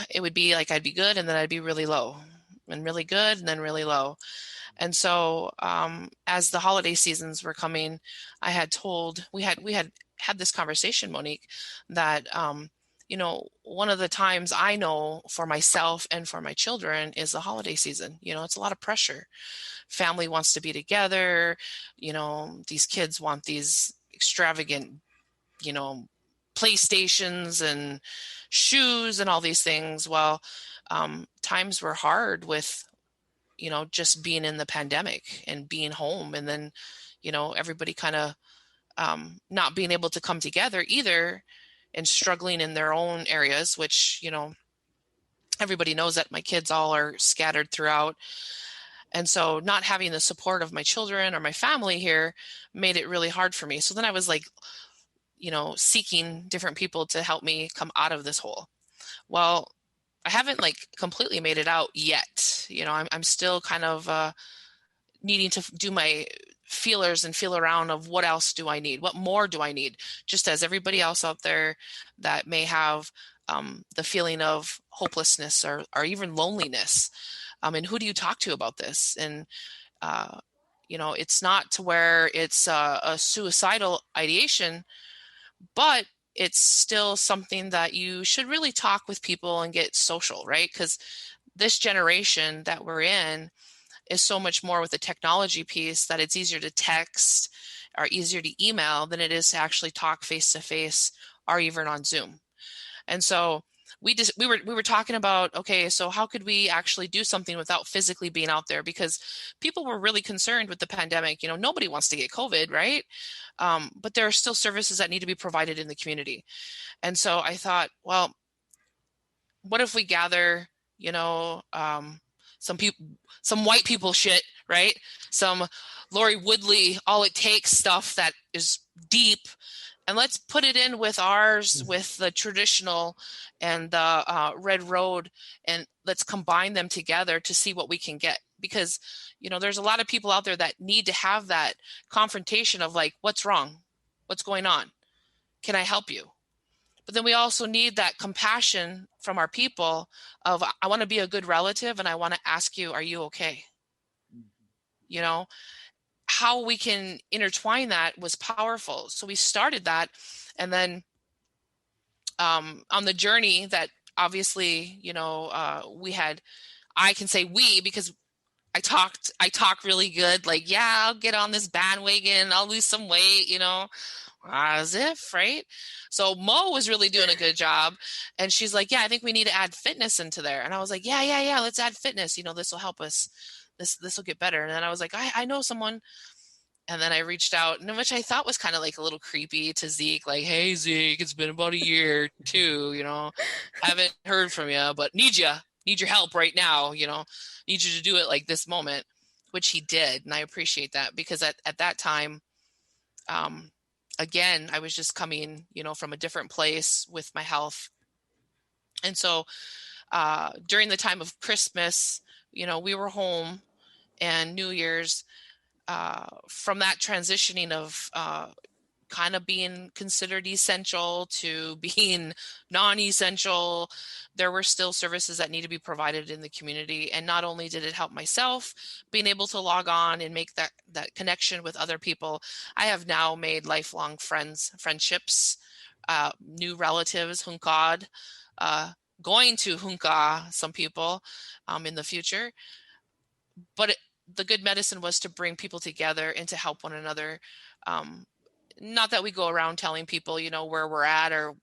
it would be like I'd be good and then I'd be really low and really good and then really low. And so as the holiday seasons were coming, I had told we had this conversation, Monique, that one of the times I know for myself and for my children is the holiday season. It's a lot of pressure. Family wants to be together. These kids want these extravagant, you know, PlayStations and shoes and all these things. Well, times were hard with, just being in the pandemic and being home. And then, everybody kind of not being able to come together either and struggling in their own areas, which, everybody knows that my kids all are scattered throughout. And so not having the support of my children or my family here made it really hard for me. So then I was like, seeking different people to help me come out of this hole. Well, I haven't like completely made it out yet. I'm still kind of needing to do my feelers and feel around of what else do I need? What more do I need? Just as everybody else out there that may have the feeling of hopelessness or even loneliness. And who do you talk to about this? And, it's not to where it's a suicidal ideation, but it's still something that you should really talk with people and get social, right? Because this generation that we're in is so much more with the technology piece that it's easier to text or easier to email than it is to actually talk face to face or even on Zoom. And so we were talking about, okay, so how could we actually do something without physically being out there? Because people were really concerned with the pandemic. Nobody wants to get COVID, right? But there are still services that need to be provided in the community. And so I thought, well, what if we gather, some people, some white people shit, right? Some Lori Woodley, all it takes stuff that is deep, and let's put it in with ours, with the traditional and the Red Road, and let's combine them together to see what we can get. Because, there's a lot of people out there that need to have that confrontation of like, what's wrong? What's going on? Can I help you? But then we also need that compassion from our people of, I want to be a good relative and I want to ask you, are you okay? How we can intertwine that was powerful. So we started that. And then on the journey that obviously, we had, I can say we, because I talk really good. Like, yeah, I'll get on this bandwagon. I'll lose some weight, as if, right? So Mo was really doing a good job. And she's like, yeah, I think we need to add fitness into there. And I was like, yeah, let's add fitness. This will help us. This will get better. And then I was like, I know someone. And then I reached out, and which I thought was kind of like a little creepy to Zeke, like, hey, Zeke, it's been about a year too, haven't heard from you, but need your help right now, need you to do it like this moment, which he did. And I appreciate that because at that time, again, I was just coming, from a different place with my health. And so during the time of Christmas, we were home, and New Year's, from that transitioning of kind of being considered essential to being non-essential, there were still services that need to be provided in the community. And not only did it help myself being able to log on and make that connection with other people, I have now made lifelong friendships, new relatives, hunkad, going to hunka some people in the future. But the good medicine was to bring people together and to help one another. Not that we go around telling people, where we're at or,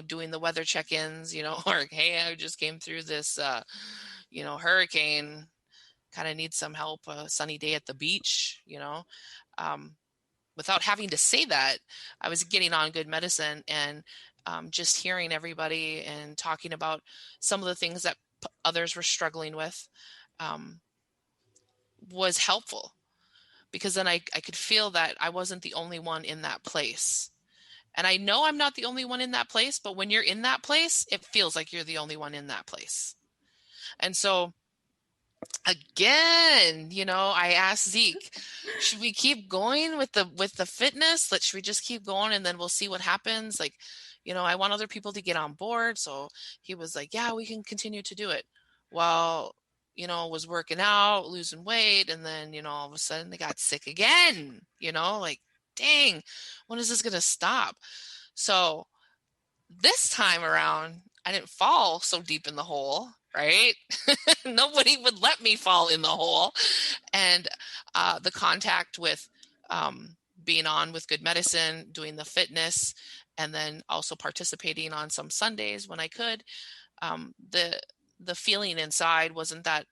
doing the weather check-ins, or, hey, I just came through this, hurricane, kind of need some help, a sunny day at the beach, without having to say that. I was getting on good medicine and just hearing everybody and talking about some of the things that others were struggling with. Was helpful because then I could feel that I wasn't the only one in that place. And I know I'm not the only one in that place, but when you're in that place, it feels like you're the only one in that place. And so again, I asked Zeke, should we keep going with the fitness? Should we just keep going and then we'll see what happens? Like, I want other people to get on board. So he was like, yeah, we can continue to do it. Well, was working out, losing weight. And then, all of a sudden they got sick again, like, dang, when is this going to stop? So this time around, I didn't fall so deep in the hole, right? Nobody would let me fall in the hole. And the contact with being on with Good Medicine, doing the fitness, and then also participating on some Sundays when I could, the feeling inside wasn't that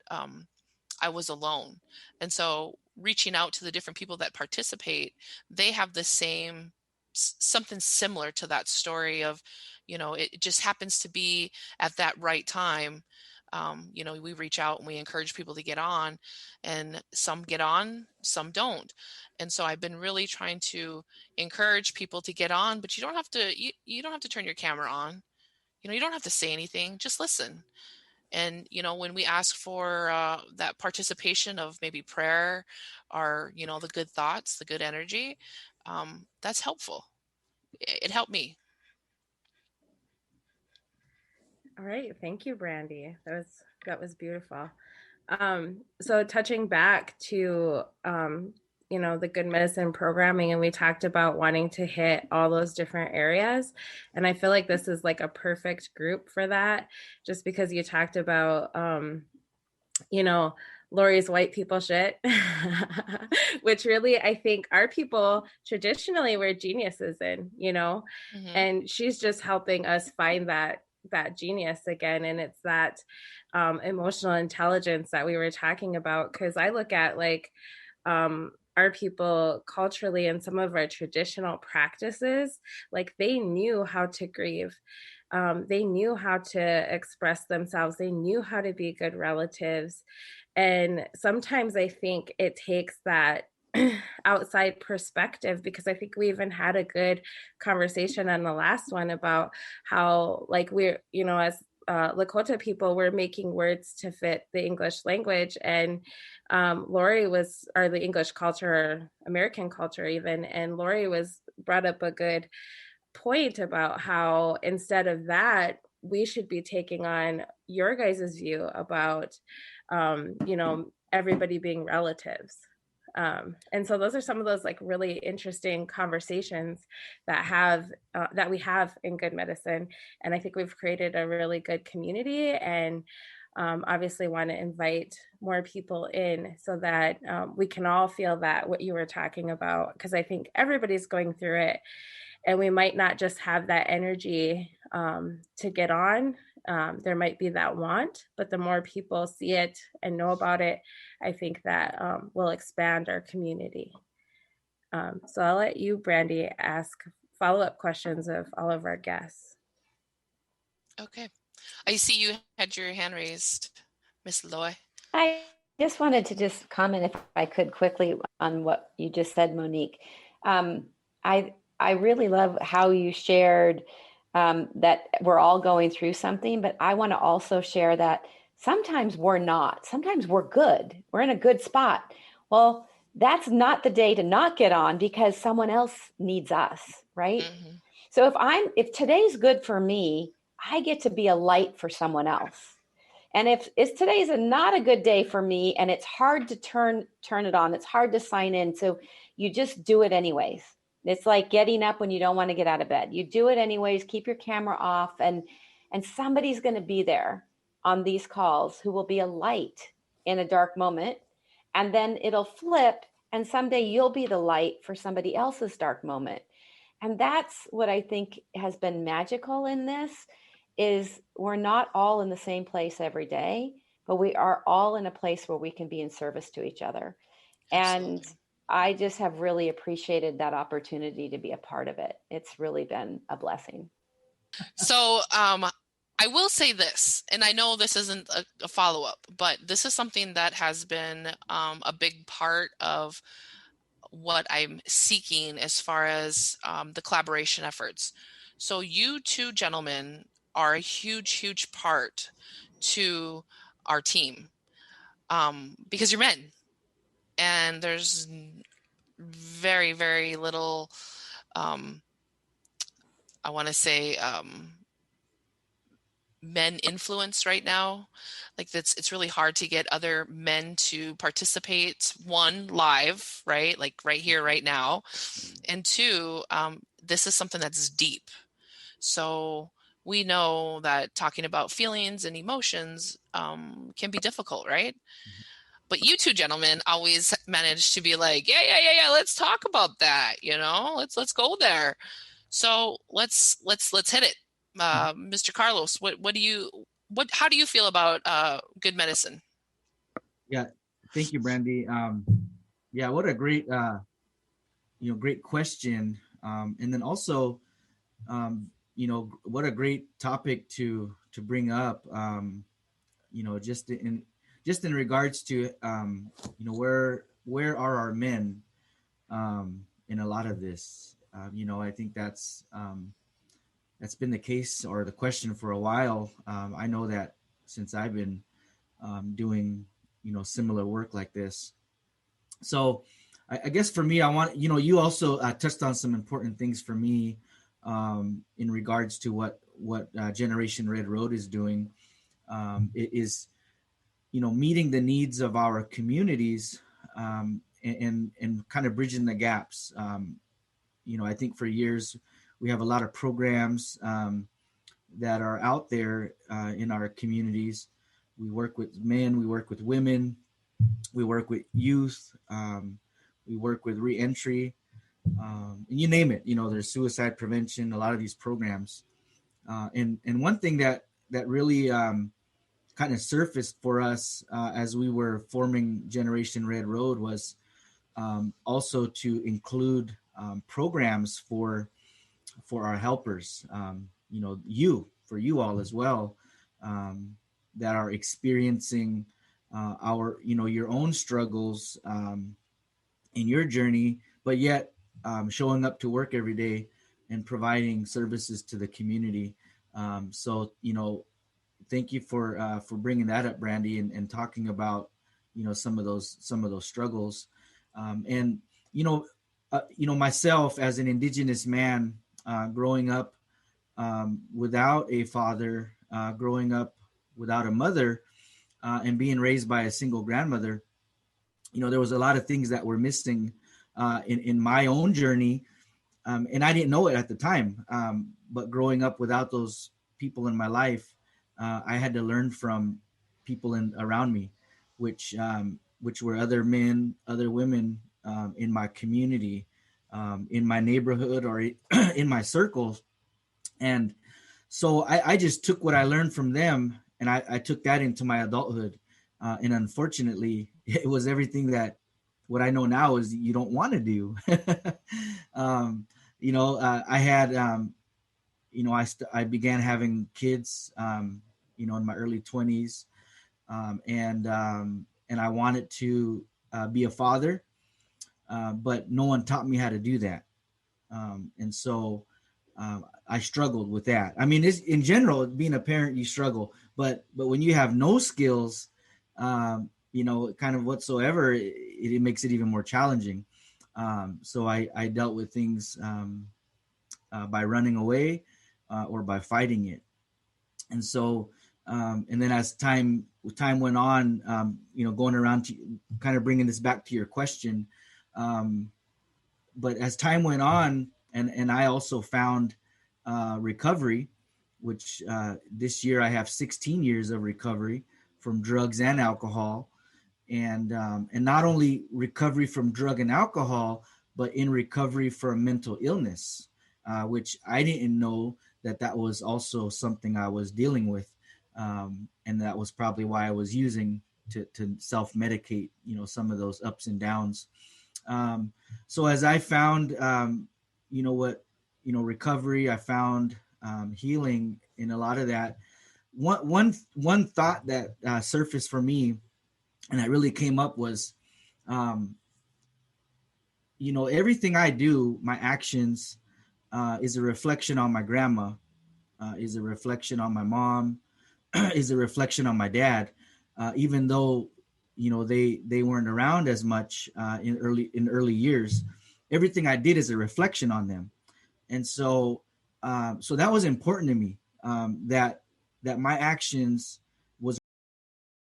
I was alone. And so reaching out to the different people that participate, they have the same something similar to that story of, it just happens to be at that right time. We reach out and we encourage people to get on, and some get on, some don't. And so I've been really trying to encourage people to get on, but you don't have to, you don't have to turn your camera on. You don't have to say anything, just listen. And, when we ask for that participation of maybe prayer or, the good thoughts, the good energy, that's helpful. It helped me. All right. Thank you, Brandy. That was beautiful. So touching back to, the Good Medicine programming, and we talked about wanting to hit all those different areas. And I feel like this is like a perfect group for that, just because you talked about, Lori's white people shit, which really, I think our people traditionally were geniuses in, Mm-hmm. and she's just helping us find that genius again. And it's that emotional intelligence that we were talking about. Cause I look at like our people culturally and some of our traditional practices, like they knew how to grieve. They knew how to express themselves. They knew how to be good relatives. And sometimes I think it takes that outside perspective, because I think we even had a good conversation on the last one about how, like, we're, as Lakota people, we're making words to fit the English language. And Lori was, or the English culture, American culture even, and Lori was brought up a good point about how instead of that, we should be taking on your guys' view about, everybody being relatives. And so those are some of those like really interesting conversations that we have in Good Medicine. And I think we've created a really good community, and obviously want to invite more people in so that we can all feel that what you were talking about, because I think everybody's going through it, and we might not just have that energy to get on. There might be that want, but the more people see it and know about it, I think that will expand our community. So I'll let you, Brandy, ask follow-up questions of all of our guests. Okay. I see you had your hand raised, Miss Loy. I just wanted to just comment, if I could, quickly on what you just said, Monique. I really love how you shared that we're all going through something, but I want to also share that sometimes we're not. Sometimes we're good. We're in a good spot. Well, that's not the day to not get on, because someone else needs us, right? Mm-hmm. So if today's good for me, I get to be a light for someone else. And if today's not a good day for me, and it's hard to turn it on, it's hard to sign in, so you just do it anyways. It's like getting up when you don't want to get out of bed. You do it anyways, keep your camera off, and somebody's going to be there on these calls who will be a light in a dark moment. And then it'll flip, and someday you'll be the light for somebody else's dark moment. And that's what I think has been magical in this, is we're not all in the same place every day, but we are all in a place where we can be in service to each other. Absolutely. And I just have really appreciated that opportunity to be a part of it. It's really been a blessing. So I will say this, and I know this isn't a follow-up, but this is something that has been a big part of what I'm seeking as far as the collaboration efforts. So you two gentlemen are a huge, huge part to our team because you're men, and there's very, very little I want to say, men influence right now. Like it's really hard to get other men to participate, one, live, right? Like right here, right now. And two, this is something that's deep. So we know that talking about feelings and emotions can be difficult, right? But you two gentlemen always manage to be like, yeah, let's talk about that, let's go there. So let's hit it. Mr. Carlos, how do you feel about good medicine? Yeah, thank you, Brandy. Yeah, what a great great question. And then also, what a great topic to bring up. Just in regards to where are our men in a lot of this. I think that's been the case or the question for a while. I know that since I've been doing similar work like this. So I guess for me, I want you also touched on some important things for me in regards to what Generation Red Road is doing. It is meeting the needs of our communities, and kind of bridging the gaps. I think for years we have a lot of programs that are out there in our communities. We work with men, we work with women, we work with youth, we work with reentry, and you name it. There's suicide prevention, a lot of these programs. And one thing that really kind of surfaced for us as we were forming Generation Red Road was also to include programs for our helpers, for you all as well, that are experiencing your own struggles in your journey, but yet showing up to work every day and providing services to the community. So thank you for bringing that up, Brandy, and talking about some of those struggles. And myself as an Indigenous man, growing up without a father, growing up without a mother, and being raised by a single grandmother, there was a lot of things that were missing in my own journey, and I didn't know it at the time. But growing up without those people in my life, I had to learn from people around me, which were other men, other women in my community, in my neighborhood, or in my circles. And so I just took what I learned from them, and I took that into my adulthood. And unfortunately, it was everything that what I know now is you don't want to do. I had, I began having kids, in my early 20s, and I wanted to be a father, but no one taught me how to do that. And so I struggled with that. I mean, in general, being a parent, you struggle, but when you have no skills, kind of whatsoever, it makes it even more challenging. So I dealt with things by running away or by fighting it. And so, and then as time went on, going around to kind of bringing this back to your question, but as time went on, and I also found recovery, which this year I have 16 years of recovery from drugs and alcohol, and not only recovery from drug and alcohol, but in recovery from mental illness, which I didn't know that was also something I was dealing with, and that was probably why I was using to self-medicate, some of those ups and downs. So as I found, recovery, I found healing in a lot of that. One thought that surfaced for me, and that really came up, was, everything I do, my actions, is a reflection on my grandma, is a reflection on my mom, is a reflection on my dad, even though they weren't around as much in early years. Everything I did is a reflection on them. And so so that was important to me, that my actions